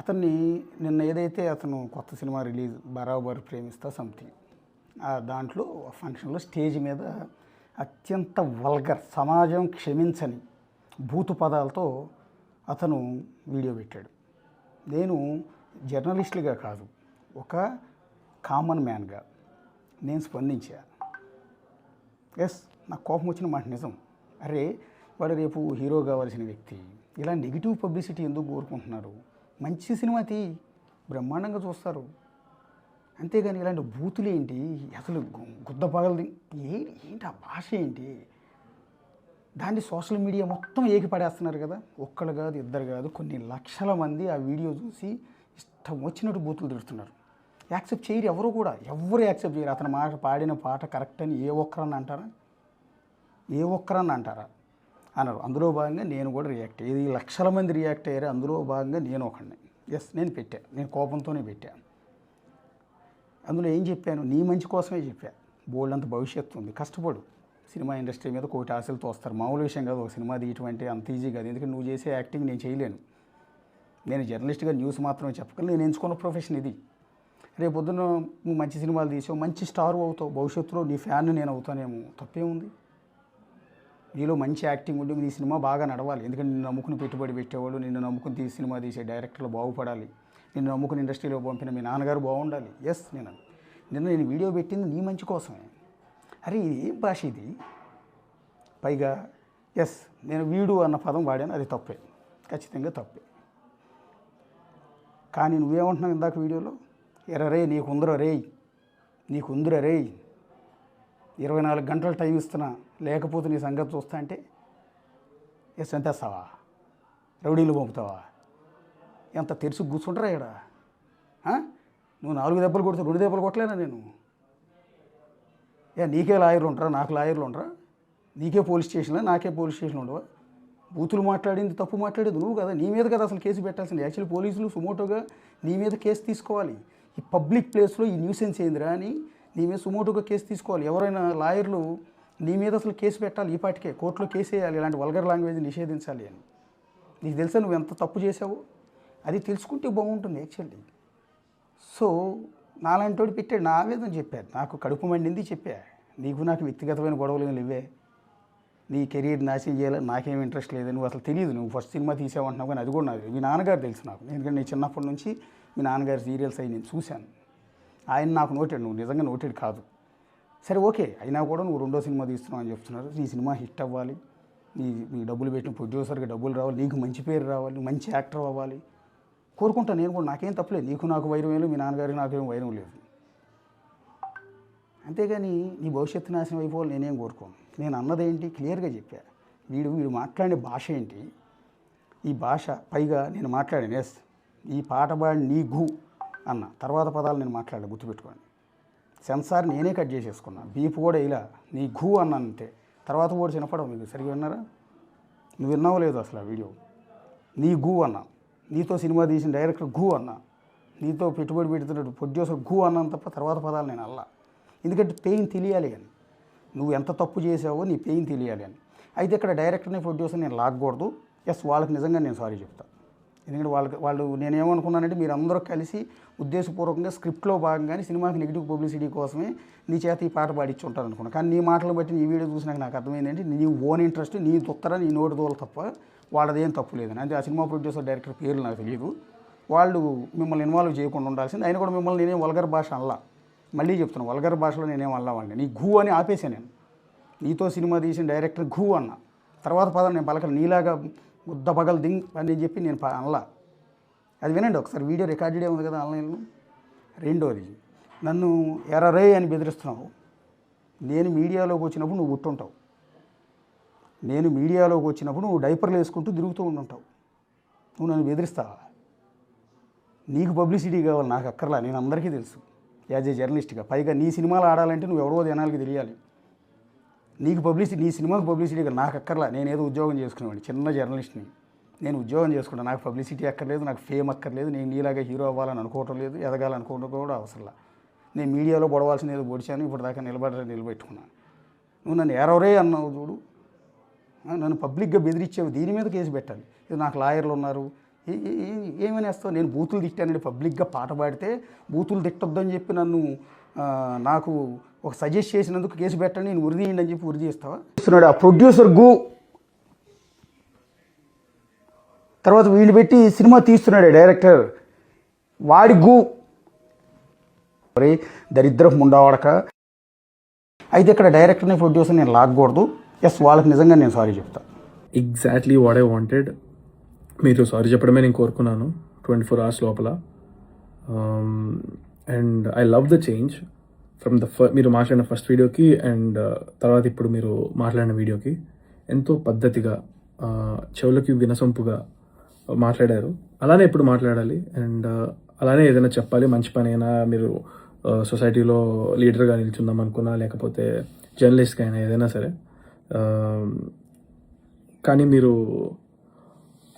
అతన్ని నిన్న ఏదైతే అతను కొత్త సినిమా రిలీజ్ 'బరాబర్ ప్రేమిస్తా సంథింగ్' దాంట్లో ఫంక్షన్లో స్టేజ్ మీద అత్యంత వల్గర్, సమాజం క్షమించని బూతు పదాలతో అతను వీడియో పెట్టాడు. నేను జర్నలిస్టులుగా కాదు, ఒక కామన్ మ్యాన్గా నేను స్పందించా. నాకు కోపం వచ్చిన మాట నిజం. అరే, వాడు రేపు హీరో కావాల్సిన వ్యక్తి, ఇలా నెగిటివ్ పబ్లిసిటీ ఎందుకు కోరుకుంటున్నారు? మంచి సినిమా బ్రహ్మాండంగా చూస్తారు. అంతేగాని ఇలాంటి బూతులు ఏంటి? అసలు గుద్ద పగలది ఏంటి? ఆ భాష ఏంటి? దాన్ని సోషల్ మీడియా మొత్తం ఏకిపడేస్తున్నారు కదా. ఒక్కళ్ళు కాదు, ఇద్దరు కాదు, కొన్ని లక్షల మంది ఆ వీడియో చూసి ఇష్టం వచ్చినట్టు బూతులు తిడుతున్నారు. యాక్సెప్ట్ చేయరు ఎవరు కూడా, ఎవరు యాక్సెప్ట్ చేయరు. అతని మాట పాడిన పాట కరెక్ట్ అని ఏ ఒక్కరన్నా అంటారా? అన్నారు. అందులో భాగంగా నేను కూడా రియాక్ట్ అయ్యేది. లక్షల మంది రియాక్ట్ అయ్యారు, అందులో భాగంగా నేను ఒకడిని. నేను కోపంతోనే పెట్టా. అందులో ఏం చెప్పాను? నీ మంచి కోసమే చెప్పా. బోల్డ్ అంత భవిష్యత్తు ఉంది, కష్టపడు. సినిమా ఇండస్ట్రీ మీద కోటి ఆశలతో వస్తారు. మామూలు విషయం కాదు ఒక సినిమా తీయటం అంటే, అంత ఈజీ కాదు. ఎందుకంటే నువ్వు చేసే యాక్టింగ్ నేను చేయలేను. నేను జర్నలిస్ట్గా న్యూస్ మాత్రమే చెప్పగలను. నేను ఎంచుకున్న ప్రొఫెషన్ ఇది. రేపు పొద్దున్న నువ్వు మంచి సినిమాలు తీసావు, మంచి స్టార్ అవుతావు, భవిష్యత్తులో నీ ఫ్యాన్ నేను అవుతానేమో, తప్పేముంది? నీలో మంచి యాక్టింగ్ ఉండి నీ సినిమా బాగా నడవాలి. ఎందుకంటే నిన్ను నమ్ముకుని పెట్టుబడి పెట్టేవాళ్ళు, నిన్ను నమ్ముకుని సినిమా తీసే డైరెక్టర్లు బాగుపడాలి, నిన్ను నమ్ముకుని ఇండస్ట్రీలో పంపిన మీ నాన్నగారు బాగుండాలి. నేను వీడియో పెట్టింది నీ మంచి కోసమే. అరే, ఇది ఏం భాష ఇది? పైగా నేను వీడు అన్న పదం వాడాను, అది తప్పే, ఖచ్చితంగా తప్పే. కానీ నువ్వేమంటున్నావు ఇందాక వీడియోలో? నీకుందర రే 24 గంటలు టైం ఇస్తున్నా, లేకపోతే నీ సంగతి చూస్తా అంటే ఎంతేస్తావా? రౌడీలు పంపుతావా? ఎంత తెరిచి కూర్చుంటారా ఇక్కడ? నువ్వు 4 దెబ్బలు కొడితే 2 దెబ్బలు కొట్టలేనా నేను? నీకే లాయర్లు ఉంటారా? నాకు లాయర్లు ఉంటారా? నీకే పోలీస్ స్టేషన్లో, నాకే పోలీస్ స్టేషన్ ఉండవా? బూతులు మాట్లాడింది, తప్పు మాట్లాడేది నువ్వు కదా. నీ మీద కదా అసలు కేసు పెట్టాల్సింది. యాక్చువల్లీ పోలీసులు సుమోటోగా నీ మీద కేసు తీసుకోవాలి. ఈ పబ్లిక్ ప్లేస్లో ఈ న్యూసెన్స్ ఏందిరా అని నీ మీద సుమోటోగా కేసు తీసుకోవాలి. ఎవరైనా లాయర్లు నీ మీద అసలు కేసు పెట్టాలి. ఈ పాటికే కోర్టులో కేసు వేయాలి, ఇలాంటి వల్గర్ లాంగ్వేజ్ నిషేధించాలి అని. నీకు తెలుసా నువ్వు ఎంత తప్పు చేసావో? అది తెలుసుకుంటే బాగుంటుంది యాక్చువల్లీ. సో నాలాంటి పెట్టాడు, నా ఆవేదన చెప్పాడు, నాకు కడుపు మండింది చెప్పా. నాకు వ్యక్తిగతమైన గొడవలు ఇవే. నీ కెరీర్ నాశనం చేయాలని నాకేం ఇంట్రెస్ట్ లేదు. నువ్వు అసలు తెలియదు, నువ్వు ఫస్ట్ సినిమా తీసావంటున్నావు, కానీ అది కూడా నాది. మీ నాన్నగారు తెలుసు నాకు, ఎందుకంటే నేను చిన్నప్పటి నుంచి మీ నాన్నగారి సీరియల్స్ అవి నేను చూశాను. ఆయన నాకు నోటెడ్, నువ్వు నిజంగా నోటెడ్ కాదు. సరే ఓకే, అయినా కూడా నువ్వు 2వ సినిమా తీస్తున్నావు అని చెప్తున్నారు. నీ సినిమా హిట్ అవ్వాలి, నీ డబ్బులు పెట్టిన ప్రొడ్యూసర్కి డబ్బులు రావాలి, నీకు మంచి పేరు రావాలి, మంచి యాక్టర్ అవ్వాలి కోరుకుంటా నేను కూడా. నాకేం తప్పలేదు. నాకు వైరం లేదు, మీ నాన్నగారికి నాకేం వైరం లేదు. అంతేగాని నీ భవిష్యత్తు నాశనం అయిపోవాలి నేనేం కోరుకోను. నేను అన్నదేంటి క్లియర్గా చెప్పా. వీడు మాట్లాడే భాష ఏంటి? ఈ భాష పైగా నేను మాట్లాడాను. ఈ పాట పాడి నీ ఘూ అన్న తర్వాత పదాలు నేను మాట్లాడా, గుర్తుపెట్టుకోండి. సెన్సార్ నేనే కట్ చేసేసుకున్నా, బీప్ కూడా ఇలా నీ ఘూ అన్న అంతే. తర్వాత కూడా చిన్నపడం మీకు సరిగ్గా విన్నారా? నువ్వు విన్నావు లేదు అసలు ఆ వీడియో. నీ ఘూ అన్నా, నీతో సినిమా తీసిన డైరెక్టర్ ఘూ అన్నా, నీతో పెట్టుబడి పెడుతున్నట్టు ప్రొడ్యూసర్ ఘూ అన్నాను తప్ప తర్వాత పదాలు నేను అల్లా. ఎందుకంటే పెయిన్ తెలియాలి అని, నువ్వు ఎంత తప్పు చేసావో నీ పెయిన్ తెలియాలి అని. అయితే ఇక్కడ డైరెక్టర్ని ప్రొడ్యూసర్ నేను లాగకూడదు. వాళ్ళకి నిజంగా నేను సారీ చెప్తాను. ఎందుకంటే వాళ్ళు నేనేమనుకున్నానంటే మీరు అందరూ కలిసి ఉద్దేశపూర్వకంగా స్క్రిప్ట్లో భాగంగానే సినిమాకి నెగిటివ్ పబ్లిసిటీ కోసమే నీ చేత ఈ పాట పాడించి ఉంటారు అనుకున్నాను. కానీ నీ మాటలు బట్టి నీ వీడియో చూసినాక నాకు అర్థమైందంటే నీ ఓన్ ఇంట్రెస్ట్, నీ దుత్తర, నీ నోటి దోలు తప్ప వాళ్ళదేం తప్పు లేదని. అంటే ఆ సినిమా ప్రొడ్యూసర్ డైరెక్టర్ పేర్లు నాకు తెలియదు. వాళ్ళు మిమ్మల్ని ఇన్వాల్వ్ చేయకుండా ఉండాల్సింది. అయినా కూడా మిమ్మల్ని నేనేం వల్గర్ భాష అనలా. మళ్ళీ చెప్తున్నాను, వల్గర్ భాషలో నేనేం అల్లా వాళ్ళని. నీ ఘూ అని ఆపేసాను నేను. నీతో సినిమా తీసిన డైరెక్టర్ ఘూ అన్న తర్వాత పదాలు నేను పలకలు. నీలాగా గుద్ద పగలు దింగ్ అని చెప్పి నేను అనలా. అది వినండి ఒకసారి, వీడియో రికార్డెడే ఉంది కదా ఆన్లైన్లో. రెండోది, నన్ను ఎర్రరే అని బెదిరిస్తున్నావు. నేను మీడియాలోకి వచ్చినప్పుడు నువ్వు గుర్తుంటావు. నేను మీడియాలోకి వచ్చినప్పుడు నువ్వు డైపర్లు వేసుకుంటూ తిరుగుతూ ఉంటుంటావు. నువ్వు నన్ను బెదిరిస్తావా? నీకు పబ్లిసిటీ కావాలి, నాకు అక్కర్లా. నేను అందరికీ తెలుసు యాజ్ ఏ జర్నలిస్ట్గా. పైగా నీ సినిమాలు ఆడాలంటే నువ్వు ఎవరో జనాలకి తెలియాలి. నీకు పబ్లిసిటీ, నీ సినిమాకి పబ్లిసిటీ కాదు, నాకు అక్కర్లా. నేనేదో ఉద్యోగం చేసుకునేవాడిని, చిన్న జర్నలిస్ట్ని. నేను ఉద్యోగం చేసుకుంటాను, నాకు పబ్లిసిటీ అక్కర్లేదు, నాకు ఫేమ్ అక్కర్లేదు. నేను నీలాగా హీరో అవ్వాలని అనుకోవటం లేదు, ఎదగాలనుకోవడం కూడా అవసరంలా. నేను మీడియాలో పొడవాల్సిన ఏదో పొడిచాను, ఇప్పుడు దాకా నిలబెట్టుకున్నాను. నువ్వు నన్ను ఎరవరే అన్నావు చూడు, నన్ను పబ్లిక్గా బెదిరించావు, దీని మీద కేసు పెట్టాలి. ఇది నాకు లాయర్లు ఉన్నారు, ఏమనేస్తావు? నేను బూతులు తిట్టానండి, పబ్లిక్గా పాట పాడితే బూతులు తిట్టొద్దని చెప్పి నన్ను నాకు ఒక సజెస్ట్ చేసినందుకు కేసు పెట్టండి, నేను ఉరి తీయండి అని చెప్పి ఉరి తీస్తావా? ఇస్తున్నాడు ఆ ప్రొడ్యూసర్ గు. తర్వాత వీళ్ళు పెట్టి సినిమా తీస్తున్నాడు డైరెక్టర్, వాడి గు. మరి దరిద్రపు ముండావాడక. అయితే ఇక్కడ డైరెక్టర్ని ప్రొడ్యూసర్ నేను లాగకూడదు. ఎస్, వాళ్ళకి నిజంగా నేను సారీ చెప్తాను. Exactly what I wanted. మీరు సారీ చెప్పడమే నేను కోరుకున్నాను 24 hours లోపల. And I love the change from మీరు మాట్లాడిన ఫస్ట్ వీడియోకి అండ్ తర్వాత ఇప్పుడు మీరు మాట్లాడిన వీడియోకి ఎంతో పద్ధతిగా, చెవులకి వినసొంపుగా మాట్లాడారు. అలానే ఎప్పుడు మాట్లాడాలి అండ్ అలానే ఏదైనా చెప్పాలి. మంచి పని అయినా, మీరు సొసైటీలో లీడర్గా నిల్చుందాం అనుకున్నా, లేకపోతే జర్నలిస్ట్గా అయినా, ఏదైనా సరే. కానీ మీరు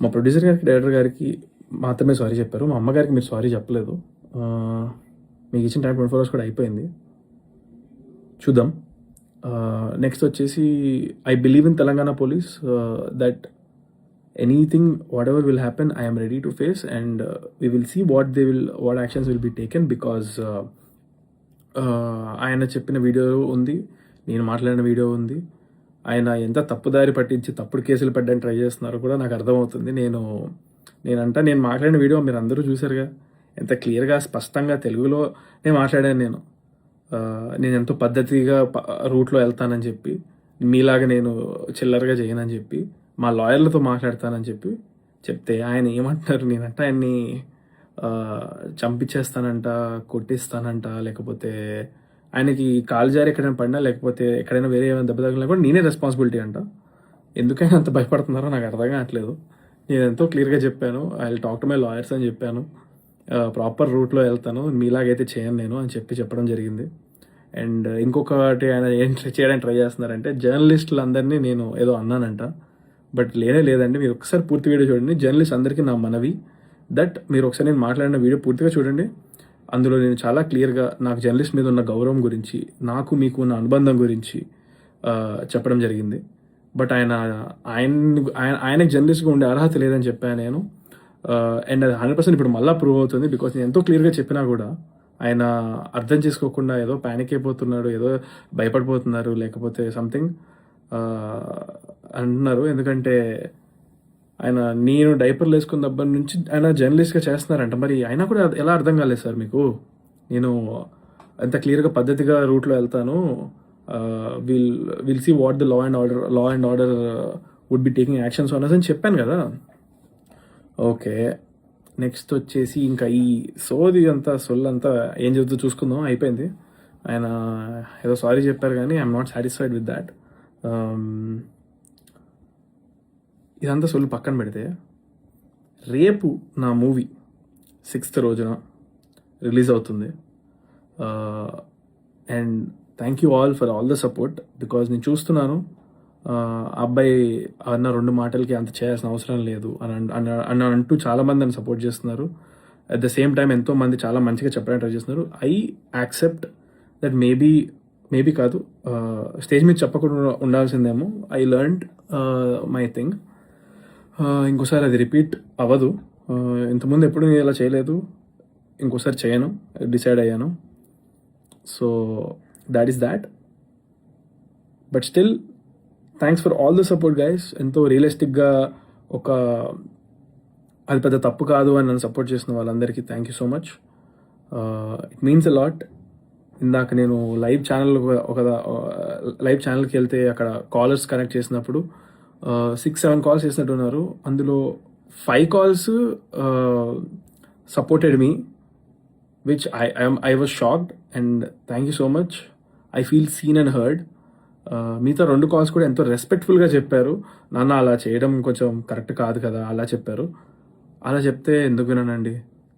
మా ప్రొడ్యూసర్ గారికి, డైరెక్టర్ గారికి మాత్రమే సారీ చెప్పారు. మా అమ్మగారికి మీరు సారీ చెప్పలేదు. మీకు ఇచ్చిన టైం 24 hours కూడా అయిపోయింది. చూద్దాం. నెక్స్ట్ వచ్చేసి I believe in Telangana police that anything whatever will happen, I am ready to face and we will see what actions will be taken. Because ఆయన చెప్పిన వీడియో ఉంది, నేను మాట్లాడిన వీడియో ఉంది. ఆయన ఎంత తప్పుదారి పట్టించి తప్పుడు కేసులు పెట్టడానికి ట్రై చేస్తున్నారో కూడా నాకు అర్థమవుతుంది. నేను మాట్లాడిన వీడియో మీరు అందరూ చూసారుగా, ఎంత క్లియర్గా, స్పష్టంగా తెలుగులో నేను మాట్లాడాను. నేను ఎంతో పద్ధతిగా రూట్లో వెళ్తానని చెప్పి, మీలాగా నేను చిల్లరగా చేయనని చెప్పి, మా లాయర్లతో మాట్లాడతానని చెప్తే ఆయన ఏమంటున్నారు, నేనంట ఆయన్ని చంపించేస్తానంట, కొట్టిస్తానంట, లేకపోతే ఆయనకి కాలు జారి ఎక్కడైనా పడినా, లేకపోతే ఎక్కడైనా వేరే ఏమైనా దెబ్బ తగిలినా కూడా నేనే రెస్పాన్సిబిలిటీ అంట. ఎందుకైనా అంత భయపడుతున్నారో నాకు అర్థం కావట్లేదు. నేను ఎంతో క్లియర్గా చెప్పాను, I will talk to my lawyers అని చెప్పాను, ప్రాపర్ రూట్లో వెళ్తాను, మీలాగైతే చేయను నేను అని చెప్పడం జరిగింది. అండ్ ఇంకొకటి ఆయన ఏం చేయడానికి ట్రై చేస్తున్నారంటే, జర్నలిస్టులు అందరినీ నేను ఏదో అన్నానంట. బట్ లేదండి, మీరు ఒకసారి పూర్తి వీడియో చూడండి. జర్నలిస్ట్ అందరికీ నా మనవి దట్ మీరు ఒకసారి నేను మాట్లాడిన వీడియో పూర్తిగా చూడండి. అందులో నేను చాలా క్లియర్గా నాకు జర్నలిస్ట్ మీద ఉన్న గౌరవం గురించి, నాకు మీకు ఉన్న అనుబంధం గురించి చెప్పడం జరిగింది. బట్ ఆయనకి జర్నలిస్ట్గా ఉండే అర్హత లేదని చెప్పాను నేను. అండ్ అది 100% ఇప్పుడు మళ్ళీ ప్రూవ్ అవుతుంది. బికాస్ నేను ఎంతో క్లియర్గా చెప్పినా కూడా ఆయన అర్థం చేసుకోకుండా ఏదో ప్యానిక్ అయిపోతున్నాడు, ఏదో భయపడిపోతున్నారు, లేకపోతే సంథింగ్ అంటున్నారు. ఎందుకంటే నేను డైపర్లు వేసుకున్న దగ్గర నుంచి ఆయన జర్నలిస్ట్గా చేస్తున్నారంట. మరి అయినా కూడా ఎలా అర్థం కాలేదు సార్ మీకు? నేను అంత క్లియర్గా పద్ధతిగా రూట్లో వెళ్తాను, will see what the law and order would be taking actions on us అని చెప్పాను కదా. ఓకే, నెక్స్ట్ వచ్చేసి ఇంకా ఈ సోది అంతా సొల్లంతా ఏం చెబుతూ చూసుకుందాం. అయిపోయింది. ఆయన ఏదో సారీ చెప్పారు కానీ I'm not satisfied with that. ఇదంతా సొల్లు పక్కన పెడితే, రేపు నా మూవీ 6th రోజున రిలీజ్ అవుతుంది. And thank you all for all the support. Because నేను చూస్తున్నాను అబ్బాయి అన్న 2 మాటలకి అంత చేయాల్సిన అవసరం లేదు అని అంటూ చాలామంది నన్ను సపోర్ట్ చేస్తున్నారు. అట్ ద సేమ్ టైం ఎంతోమంది చాలా మంచిగా చెప్పడానికి ట్రై చేస్తున్నారు. ఐ యాక్సెప్ట్ దట్ మేబీ కాదు, స్టేజ్ మీద చెప్పకుండా ఉండాల్సిందేమో. I learned my thing. ఇంకోసారి అది రిపీట్ అవ్వదు. ఇంతకుముందు ఎప్పుడు నేను ఇలా చేయలేదు, ఇంకోసారి చేయను, డిసైడ్ అయ్యాను. So that is that. But still thanks for all the support guys. ఎంతో రియలిస్టిక్గా అది పెద్ద తప్పు కాదు అని నన్ను సపోర్ట్ చేసిన వాళ్ళందరికీ thank you so much. It means a lot. ఇందాక నేను లైవ్ ఛానల్కి వెళ్తే అక్కడ కాలర్స్ కనెక్ట్ చేసినప్పుడు 6-7 కాల్స్ చేసినట్టున్నారు. అందులో 5 calls supported me, which I was shocked and thank you so much. I feel seen and heard. మిగతా 2 calls కూడా ఎంతో రెస్పెక్ట్ఫుల్గా చెప్పారు. నాన్న అలా చేయడం కొంచెం కరెక్ట్ కాదు కదా అలా చెప్పారు. అలా చెప్తే ఎందుకు వినానండి,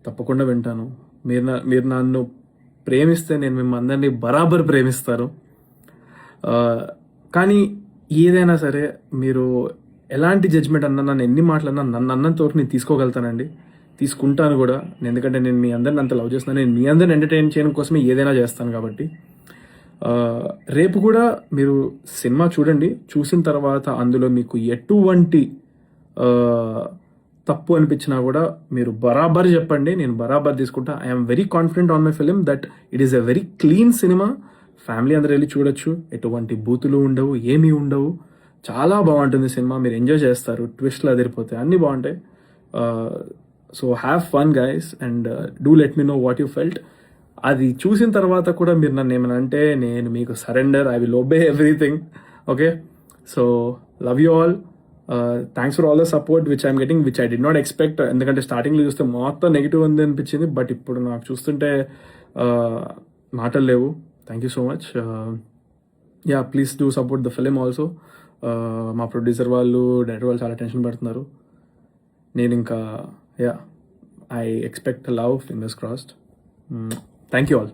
తప్పకుండా వింటాను. మీరు నన్ను ప్రేమిస్తే నేను మిమ్మల్ని అందరినీ బరాబర్ ప్రేమిస్తాను. కానీ ఏదైనా సరే మీరు ఎలాంటి జడ్జ్మెంట్ అన్నా, నన్ను ఎన్ని మాటలన్నా నన్ను అన్నంత వరకు నేను తీసుకోగలుగుతానండి, తీసుకుంటాను కూడా. ఎందుకంటే నేను మీ అందరిని అంత లవ్ చేస్తున్నాను. నేను మీ అందరిని ఎంటర్టైన్ చేయడం కోసమే ఏదైనా చేస్తాను కాబట్టి. రేపు కూడా మీరు సినిమా చూడండి. చూసిన తర్వాత అందులో మీకు ఎటువంటి తప్పు అనిపించినా కూడా మీరు బరాబర్ చెప్పండి, నేను బరాబర్ తీసుకుంటా. I'm very confident on my film that it is a very clean cinema. Family అందరూ వెళ్ళి చూడొచ్చు, ఎటువంటి బూతులు ఉండవు, ఏమీ ఉండవు. చాలా బాగుంటుంది సినిమా, మీరు ఎంజాయ్ చేస్తారు, ట్విస్ట్లు అదిరిపోతాయి, అన్నీ బాగుంటాయి. So have fun guys and do let me know what you felt. అది చూసిన తర్వాత కూడా మీరు నన్ను ఏమైనా అంటే నేను మీకు surrender, I will obey everything. Okay, so love you all. Thanks for all the support which I'm getting, which I did not expect. ఎందుకంటే స్టార్టింగ్లో చూస్తే మొత్తం నెగిటివ్ ఉంది అనిపించింది, బట్ ఇప్పుడు నాకు చూస్తుంటే మాటలు లేవు. Thank you so much. Yeah, please do support the film also. మా ప్రొడ్యూసర్ వాళ్ళు, డైరెక్టర్ వాళ్ళు చాలా టెన్షన్ పడుతున్నారు. నేను ఇంకా yeah, I expect love, fingers crossed. Thank you all.